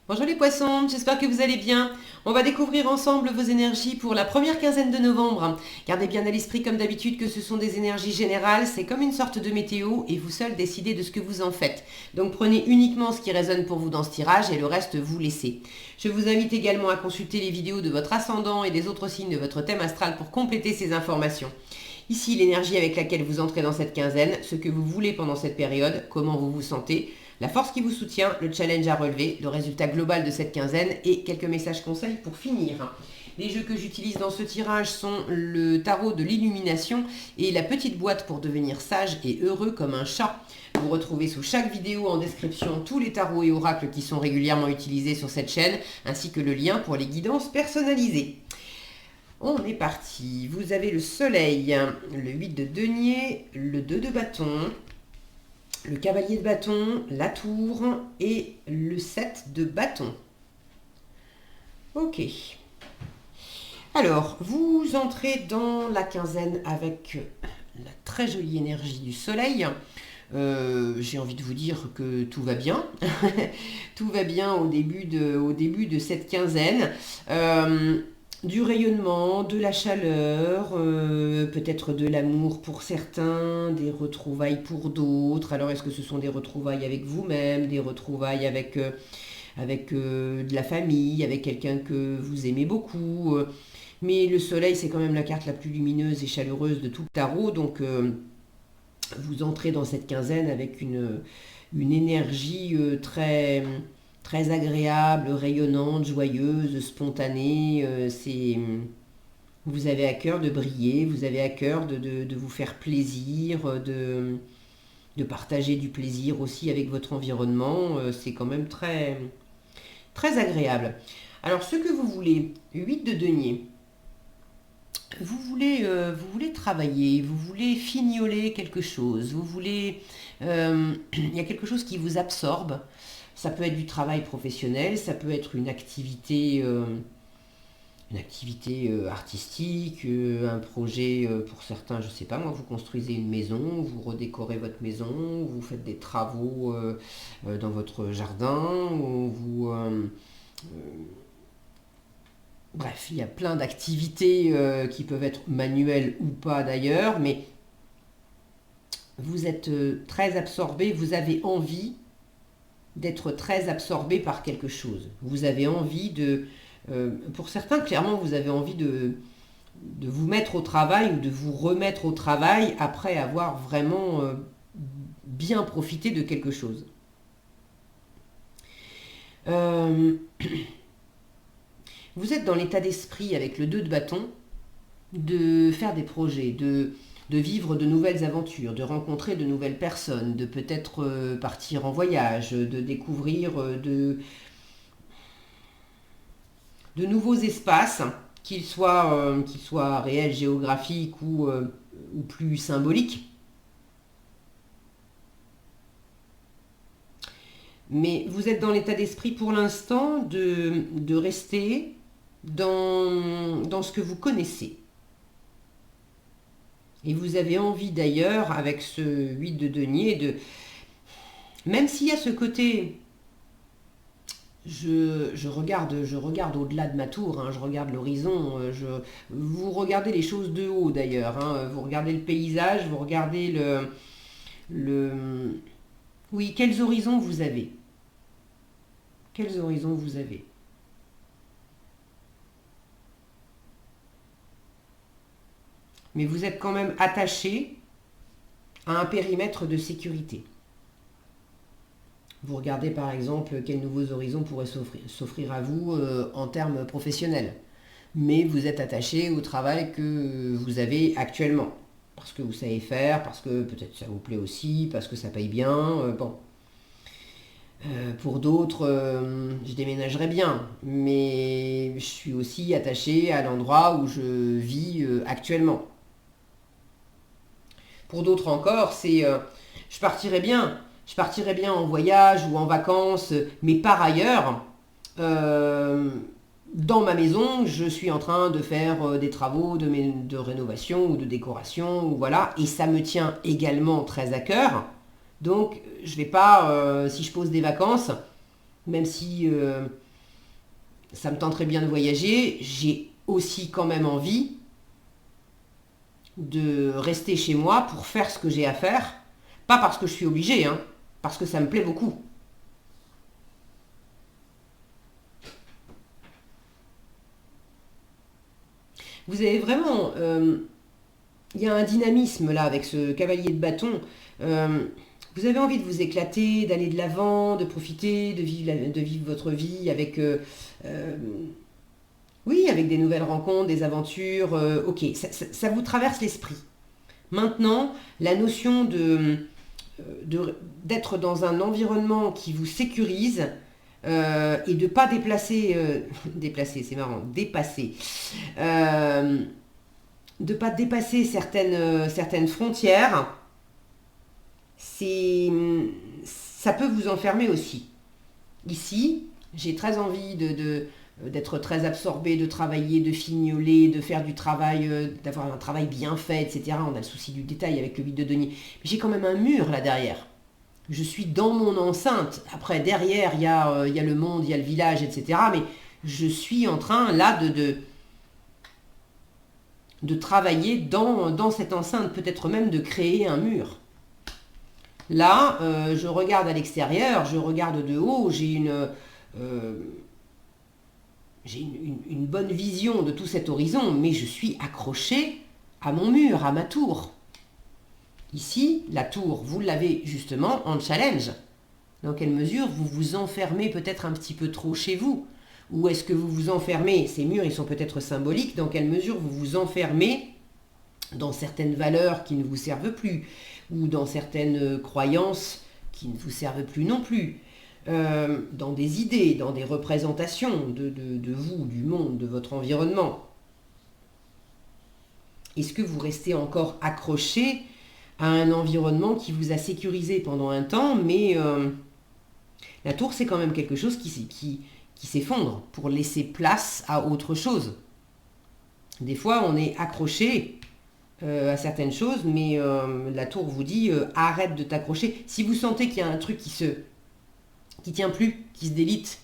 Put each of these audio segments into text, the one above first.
Bonjour les poissons, j'espère que vous allez bien. On va découvrir ensemble vos énergies pour la première quinzaine de novembre. Gardez bien à l'esprit comme d'habitude que ce sont des énergies générales, c'est comme une sorte de météo et vous seul décidez de ce que vous en faites. Donc prenez uniquement ce qui résonne pour vous dans ce tirage et le reste vous laissez. Je vous invite également à consulter les vidéos de votre ascendant et des autres signes de votre thème astral pour compléter ces informations. Ici, l'énergie avec laquelle vous entrez dans cette quinzaine, ce que vous voulez pendant cette période, comment vous vous sentez, la force qui vous soutient, le challenge à relever, le résultat global de cette quinzaine et quelques messages conseils pour finir. Les jeux que j'utilise dans ce tirage sont le tarot de l'illumination et la petite boîte pour devenir sage et heureux comme un chat. Vous retrouvez sous chaque vidéo en description tous les tarots et oracles qui sont régulièrement utilisés sur cette chaîne, ainsi que le lien pour les guidances personnalisées. On est parti. Vous avez le soleil, le 8 de denier, le 2 de bâton, le cavalier de bâton, la tour et le 7 de bâton. Ok. Alors, vous entrez dans la quinzaine avec la très jolie énergie du soleil. J'ai envie de vous dire que tout va bien. Tout va bien au début de cette quinzaine. Du rayonnement, de la chaleur, peut-être de l'amour pour certains, des retrouvailles pour d'autres. Alors est-ce que ce sont des retrouvailles avec vous-même, des retrouvailles avec de la famille, avec quelqu'un que vous aimez beaucoup mais le soleil, c'est quand même la carte la plus lumineuse et chaleureuse de tout le tarot, donc vous entrez dans cette quinzaine avec une énergie très agréable, rayonnante, joyeuse, spontanée. Vous avez à cœur de briller, vous avez à cœur de vous faire plaisir, de partager du plaisir aussi avec votre environnement. C'est quand même très agréable. Alors, ce que vous voulez, 8 de denier, vous voulez travailler, vous voulez fignoler quelque chose, il y a quelque chose qui vous absorbe. Ça peut être du travail professionnel, ça peut être une activité artistique, un projet pour certains, je ne sais pas moi, vous construisez une maison, vous redécorez votre maison, vous faites des travaux dans votre jardin, ou bref, il y a plein d'activités qui peuvent être manuelles ou pas d'ailleurs, mais vous êtes très absorbé, vous avez envie d'être très absorbé par quelque chose. Vous avez envie pour certains, clairement, vous avez envie de vous mettre au travail ou de vous remettre au travail après avoir vraiment bien profité de quelque chose. Vous êtes dans l'état d'esprit avec le 2 de bâton de faire des projets, de vivre de nouvelles aventures, de rencontrer de nouvelles personnes, de peut-être partir en voyage, de découvrir de nouveaux espaces, qu'ils soient réels, géographiques ou plus symboliques. Mais vous êtes dans l'état d'esprit pour l'instant de rester dans ce que vous connaissez. Et vous avez envie d'ailleurs, avec ce 8 de denier, même s'il y a ce côté, je regarde au-delà de ma tour, hein, je regarde l'horizon, vous regardez les choses de haut d'ailleurs, hein, vous regardez le paysage, vous regardez le... Oui, quels horizons vous avez? Quels horizons vous avez? Mais vous êtes quand même attaché à un périmètre de sécurité. Vous regardez par exemple quels nouveaux horizons pourraient s'offrir à vous en termes professionnels. Mais vous êtes attaché au travail que vous avez actuellement. Parce que vous savez faire, parce que peut-être ça vous plaît aussi, parce que ça paye bien. Bon. Pour d'autres, je déménagerais bien. Mais je suis aussi attaché à l'endroit où je vis actuellement. Pour d'autres encore, je partirais bien. Je partirais bien en voyage ou en vacances, mais par ailleurs, dans ma maison, je suis en train de faire des travaux de rénovation ou de décoration, ou voilà, et ça me tient également très à cœur. Donc, je vais pas, si je pose des vacances, même si ça me tenterait bien de voyager, j'ai aussi quand même envie de rester chez moi pour faire ce que j'ai à faire. Pas parce que je suis obligée, hein, parce que ça me plaît beaucoup. Vous avez vraiment... il y a un dynamisme là avec ce cavalier de bâton. Vous avez envie de vous éclater, d'aller de l'avant, de profiter, de vivre votre vie avec... oui, avec des nouvelles rencontres, des aventures. Ok, ça vous traverse l'esprit. Maintenant, la notion d'être dans un environnement qui vous sécurise et de ne pas déplacer, c'est marrant, dépasser. De ne pas dépasser certaines frontières, ça peut vous enfermer aussi. Ici, j'ai très envie d'être très absorbée, de travailler, de fignoler, de faire du travail, d'avoir un travail bien fait, etc. On a le souci du détail avec le vide de denier. Mais j'ai quand même un mur là derrière. Je suis dans mon enceinte. Après, derrière, il y a le monde, il y a le village, etc. Mais je suis en train là de travailler dans cette enceinte, peut-être même de créer un mur. Là, je regarde à l'extérieur, je regarde de haut, j'ai une bonne vision de tout cet horizon, mais je suis accroché à mon mur, à ma tour. Ici, la tour, vous l'avez justement en challenge. Dans quelle mesure vous vous enfermez peut-être un petit peu trop chez vous? Ou est-ce que vous vous enfermez, ces murs ils sont peut-être symboliques, dans quelle mesure vous vous enfermez dans certaines valeurs qui ne vous servent plus, ou dans certaines croyances qui ne vous servent plus non plus, dans des idées, dans des représentations de vous, du monde, de votre environnement. Est-ce que vous restez encore accroché à un environnement qui vous a sécurisé pendant un temps, mais la tour c'est quand même quelque chose qui s'effondre pour laisser place à autre chose. Des fois on est accroché à certaines choses, mais la tour vous dit arrête de t'accrocher. Si vous sentez qu'il y a un truc qui tient plus, qui se délite,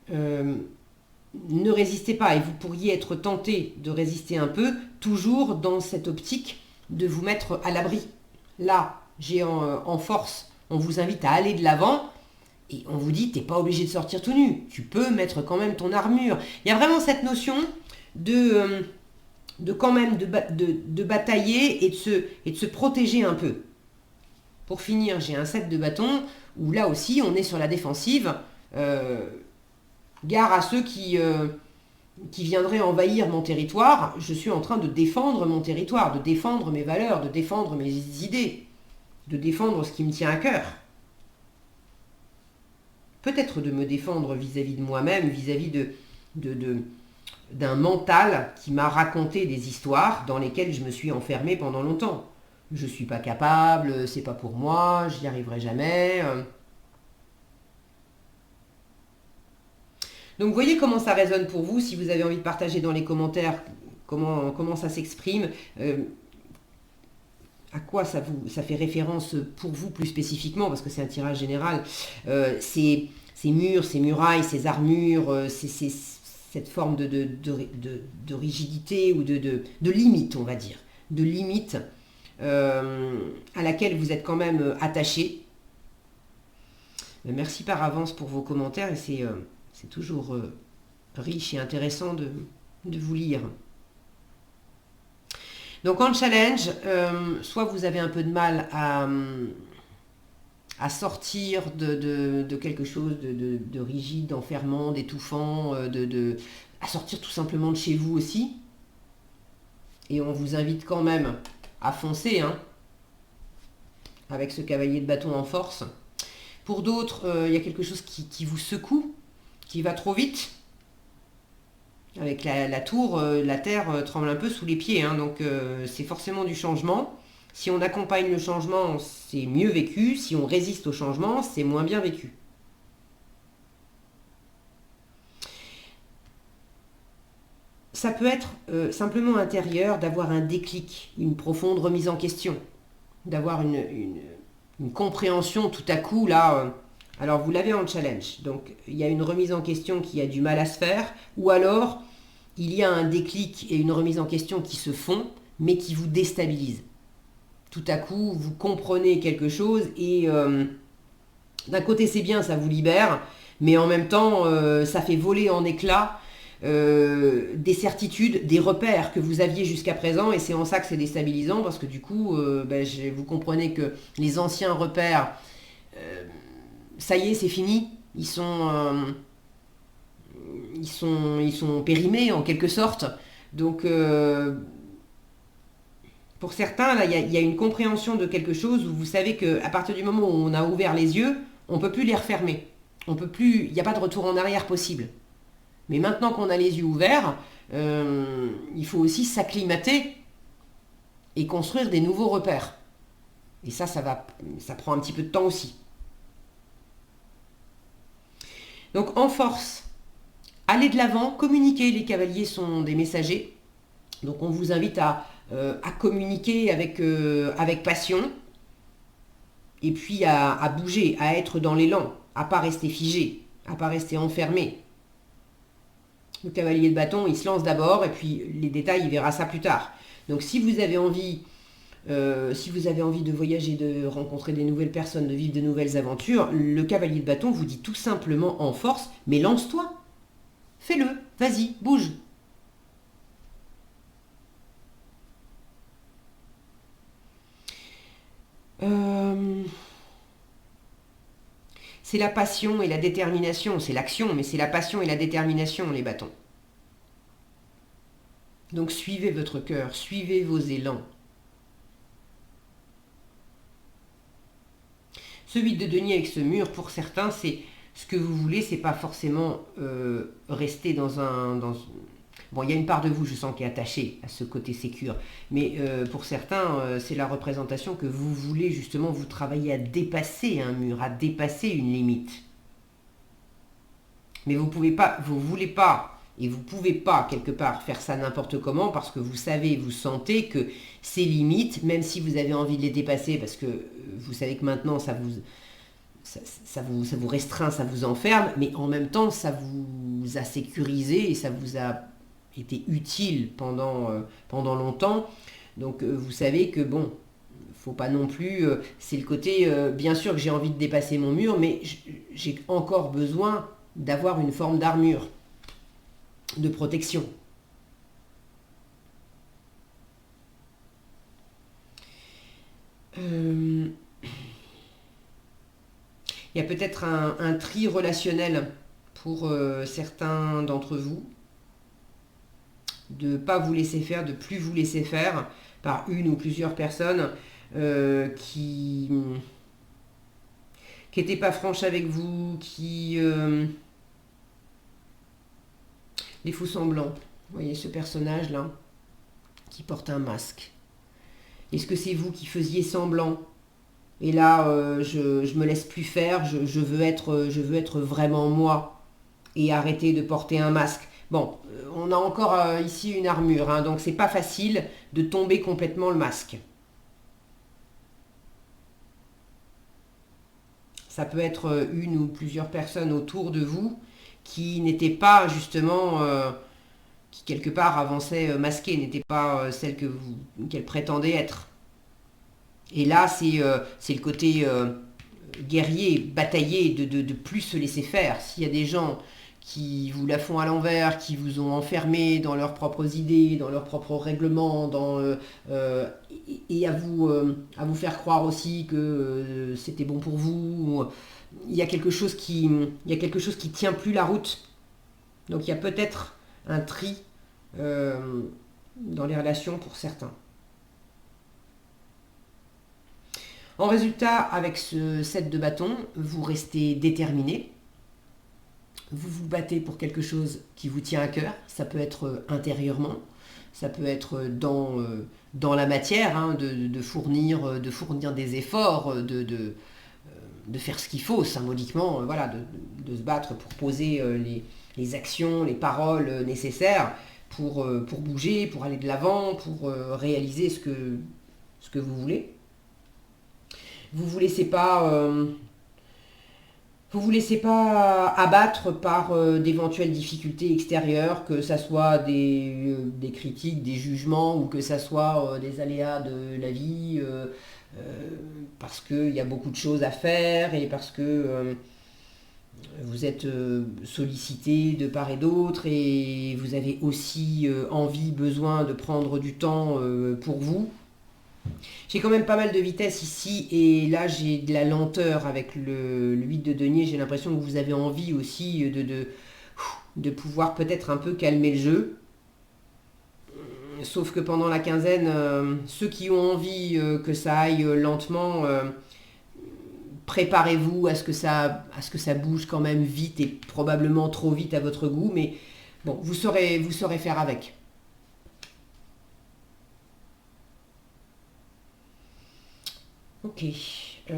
ne résistez pas, et vous pourriez être tenté de résister un peu, toujours dans cette optique de vous mettre à l'abri. Là, j'ai en force, on vous invite à aller de l'avant, et on vous dit, t'es pas obligé de sortir tout nu, tu peux mettre quand même ton armure. Il y a vraiment cette notion de quand même de batailler et de se protéger un peu. Pour finir, j'ai un set de bâtons où là aussi on est sur la défensive. Gare à ceux qui viendraient envahir mon territoire. Je suis en train de défendre mon territoire, de défendre mes valeurs, de défendre mes idées, de défendre ce qui me tient à cœur. Peut-être de me défendre vis-à-vis de moi-même, vis-à-vis d'un mental qui m'a raconté des histoires dans lesquelles je me suis enfermé pendant longtemps. Je suis pas capable, c'est pas pour moi, j'y arriverai jamais. Donc vous voyez comment ça résonne pour vous, si vous avez envie de partager dans les commentaires comment ça s'exprime, à quoi ça fait référence pour vous plus spécifiquement, parce que c'est un tirage général, ces murs, ces murailles, ces armures, cette forme de rigidité ou de limite, on va dire, de limite à laquelle vous êtes quand même attaché. Merci par avance pour vos commentaires, et c'est toujours riche et intéressant de vous lire. Donc en challenge, soit vous avez un peu de mal à sortir de quelque chose de rigide, d'enfermant, d'étouffant, à sortir tout simplement de chez vous aussi. Et on vous invite quand même à foncer, hein, avec ce cavalier de bâton en force. Pour d'autres, il y a quelque chose qui vous secoue, qui va trop vite. Avec la tour, la terre tremble un peu sous les pieds, hein, donc c'est forcément du changement. Si on accompagne le changement, c'est mieux vécu. Si on résiste au changement, c'est moins bien vécu. Ça peut être simplement intérieur, d'avoir un déclic, une profonde remise en question, d'avoir une compréhension tout à coup, là, alors vous l'avez en challenge. Donc il y a une remise en question qui a du mal à se faire, ou alors il y a un déclic et une remise en question qui se font, mais qui vous déstabilisent. Tout à coup, vous comprenez quelque chose et d'un côté c'est bien, ça vous libère, mais en même temps ça fait voler en éclats des certitudes, des repères que vous aviez jusqu'à présent, et c'est en ça que c'est déstabilisant, parce que du coup vous comprenez que les anciens repères, ça y est, c'est fini, ils sont périmés en quelque sorte. Donc pour certains, là, il y a une compréhension de quelque chose où vous savez qu'à partir du moment où on a ouvert les yeux, on ne peut plus les refermer. On peut plus, il n'y a pas de retour en arrière possible. Mais maintenant qu'on a les yeux ouverts, il faut aussi s'acclimater et construire des nouveaux repères. Et ça prend un petit peu de temps aussi. Donc en force, allez de l'avant, communiquez. Les cavaliers sont des messagers. Donc on vous invite à communiquer avec passion, et puis à bouger, à être dans l'élan, à pas rester figé, à pas rester enfermé. Le cavalier de bâton, il se lance d'abord, et puis les détails, il verra ça plus tard. Donc si vous avez envie de voyager, de rencontrer des nouvelles personnes, de vivre de nouvelles aventures, le cavalier de bâton vous dit tout simplement en force, mais lance-toi, fais-le, vas-y, bouge. C'est la passion et la détermination, c'est l'action, mais c'est la passion et la détermination, les bâtons. Donc suivez votre cœur, suivez vos élans. Ce 8 de denier avec ce mur, pour certains, c'est ce que vous voulez, c'est pas forcément rester dans un... Bon, il y a une part de vous, je sens, qui est attachée à ce côté sécure. Mais pour certains, c'est la représentation que vous voulez justement, vous travailler à dépasser un mur, à dépasser une limite. Mais vous voulez pas, et vous pouvez pas, quelque part, faire ça n'importe comment, parce que vous savez, vous sentez que ces limites, même si vous avez envie de les dépasser, parce que vous savez que maintenant, ça vous restreint, ça vous enferme, mais en même temps, ça vous a sécurisé et ça vous a été utile pendant longtemps. Donc vous savez que bon, faut pas non plus, c'est le côté, bien sûr que j'ai envie de dépasser mon mur, mais j'ai encore besoin d'avoir une forme d'armure, de protection. Il y a peut-être un tri relationnel pour certains d'entre vous, de ne pas vous laisser faire, de plus vous laisser faire par une ou plusieurs personnes qui n'étaient pas franches avec vous, qui les faux semblants. Vous voyez ce personnage-là qui porte un masque. Est-ce que c'est vous qui faisiez semblant? Et là, je me laisse plus faire, je veux être vraiment moi et arrêter de porter un masque. Bon, on a encore ici une armure, hein, donc c'est pas facile de tomber complètement le masque. Ça peut être une ou plusieurs personnes autour de vous qui n'étaient pas justement, qui quelque part avançaient masquées, n'étaient pas celles qu'elles prétendaient être. Et là, c'est le côté guerrier, batailler, de plus se laisser faire. S'il y a des gens qui vous la font à l'envers, qui vous ont enfermé dans leurs propres idées, dans leurs propres règlements, et à vous faire croire aussi que c'était bon pour vous. Il y a quelque chose qui tient plus la route. Donc il y a peut-être un tri dans les relations pour certains. En résultat, avec ce 7 de bâton, vous restez déterminé. Vous vous battez pour quelque chose qui vous tient à cœur. Ça peut être intérieurement, ça peut être dans la matière, hein, de fournir des efforts, de faire ce qu'il faut symboliquement, voilà, de se battre pour poser les actions, les paroles nécessaires pour bouger, pour aller de l'avant, pour réaliser ce que vous voulez. Vous ne vous laissez pas Vous vous laissez pas abattre par d'éventuelles difficultés extérieures, que ça soit des critiques, des jugements ou que ça soit des aléas de la vie, parce qu'il y a beaucoup de choses à faire et parce que vous êtes sollicité de part et d'autre et vous avez aussi envie, besoin de prendre du temps pour vous. J'ai quand même pas mal de vitesse ici et là j'ai de la lenteur avec le 8 de denier. J'ai l'impression que vous avez envie aussi de pouvoir peut-être un peu calmer le jeu. Sauf que pendant la quinzaine, ceux qui ont envie que ça aille lentement, préparez-vous à ce que ça bouge quand même vite et probablement trop vite à votre goût. Mais bon, vous saurez faire avec. Ok. Il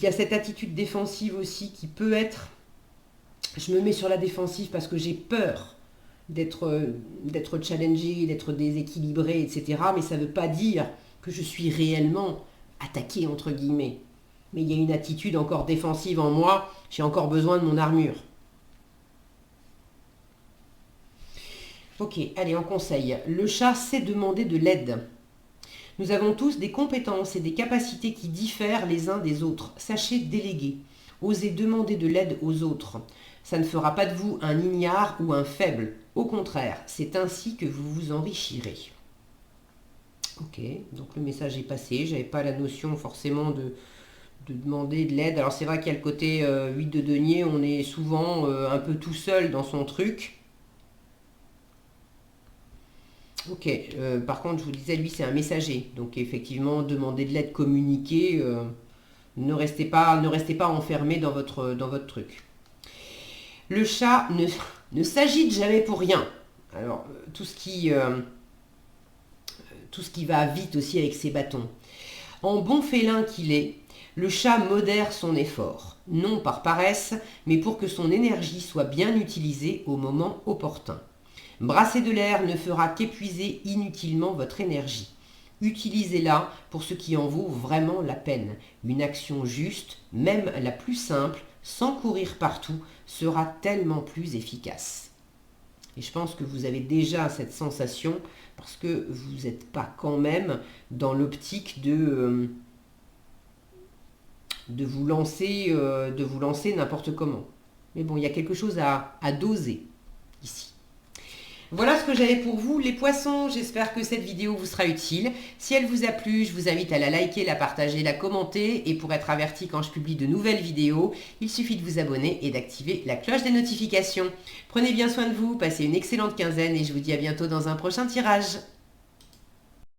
y a cette attitude défensive aussi qui peut être... Je me mets sur la défensive parce que j'ai peur d'être challengé, d'être déséquilibré, etc. Mais ça ne veut pas dire que je suis réellement attaqué, entre guillemets. Mais il y a une attitude encore défensive en moi. J'ai encore besoin de mon armure. Ok, allez, en conseil. Le chat sait demander de l'aide. Nous avons tous des compétences et des capacités qui diffèrent les uns des autres. Sachez déléguer. Osez demander de l'aide aux autres. Ça ne fera pas de vous un ignare ou un faible. Au contraire, c'est ainsi que vous vous enrichirez. Ok, donc le message est passé. Je n'avais pas la notion forcément de demander de l'aide. Alors c'est vrai qu'il y a le côté 8 de denier, on est souvent un peu tout seul dans son truc. Ok, par contre je vous disais, lui c'est un messager. Donc effectivement, demander de l'aide, communiquer, ne restez pas enfermé dans votre truc. Le chat ne s'agite jamais pour rien. Alors, tout ce qui va vite aussi avec ses bâtons. En bon félin qu'il est, le chat modère son effort, non par paresse, mais pour que son énergie soit bien utilisée au moment opportun. Brasser de l'air ne fera qu'épuiser inutilement votre énergie. Utilisez-la pour ce qui en vaut vraiment la peine. Une action juste, même la plus simple, sans courir partout, sera tellement plus efficace. Et je pense que vous avez déjà cette sensation parce que vous n'êtes pas quand même dans l'optique de vous lancer n'importe comment. Mais bon, il y a quelque chose à doser ici. Voilà ce que j'avais pour vous les poissons, j'espère que cette vidéo vous sera utile. Si elle vous a plu, je vous invite à la liker, la partager, la commenter et pour être averti quand je publie de nouvelles vidéos, il suffit de vous abonner et d'activer la cloche des notifications. Prenez bien soin de vous, passez une excellente quinzaine et je vous dis à bientôt dans un prochain tirage.